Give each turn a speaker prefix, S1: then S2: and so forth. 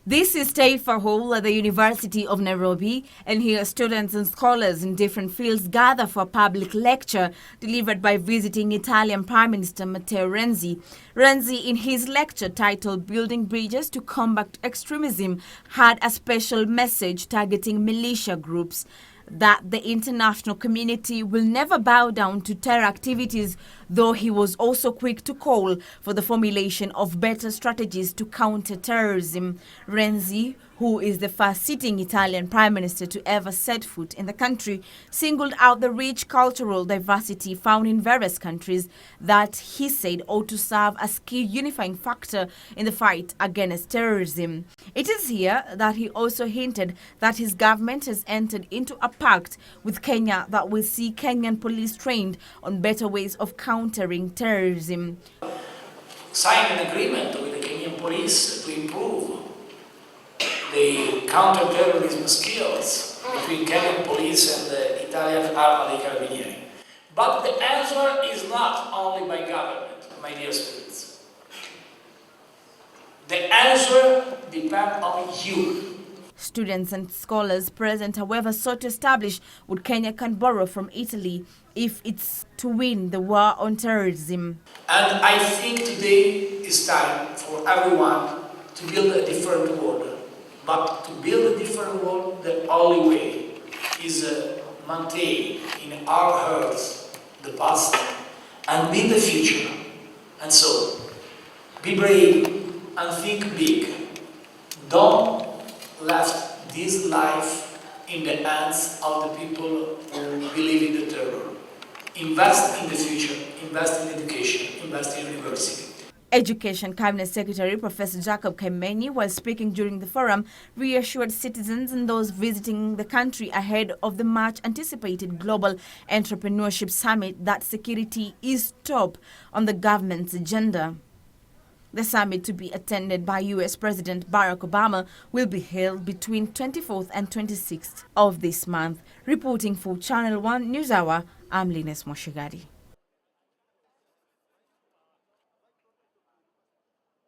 S1: This is Taifa Hall at the University of Nairobi, and here students and scholars in different fields gather for a public lecture delivered by visiting Italian Prime Minister Matteo Renzi. Renzi, in his lecture titled Building Bridges to Combat Extremism, had a special message targeting militia groups that the international community will never bow down to terror activities, though he was also quick to call for the formulation of better strategies to counter terrorism. Renzi, who is the first sitting Italian Prime Minister to ever set foot in the country, singled out the rich cultural diversity found in various countries that he said ought to serve as key unifying factor in the fight against terrorism. It is here that he also hinted that his government has entered into a pact with Kenya that will see Kenyan police trained on better ways of countering terrorism.
S2: Signed an agreement with the Kenyan police to improve the counter-terrorism skills between Kenyan police and the Italian Arma dei Carabinieri. But the answer is not only by government, my dear students. The answer depends on you.
S1: Students and scholars present, however, sought to establish what Kenya can borrow from Italy if it's to win the war on terrorism.
S2: And I think today is time for everyone to build a different world. But to build a different world, the only way is maintain in our hearts the past and build the future. And so, be brave and think big. Don't left this life in the hands of the people who believe in the terror. Invest in the future, invest in education, invest in university.
S1: Education Cabinet Secretary Professor Jacob Kaimenyi, while speaking during the forum, reassured citizens and those visiting the country ahead of the much-anticipated Global Entrepreneurship Summit that security is top on the government's agenda. The summit, to be attended by U.S. President Barack Obama, will be held between 24th and 26th of this month. Reporting for Channel 1 NewsHour, I'm Linus Moshigadi.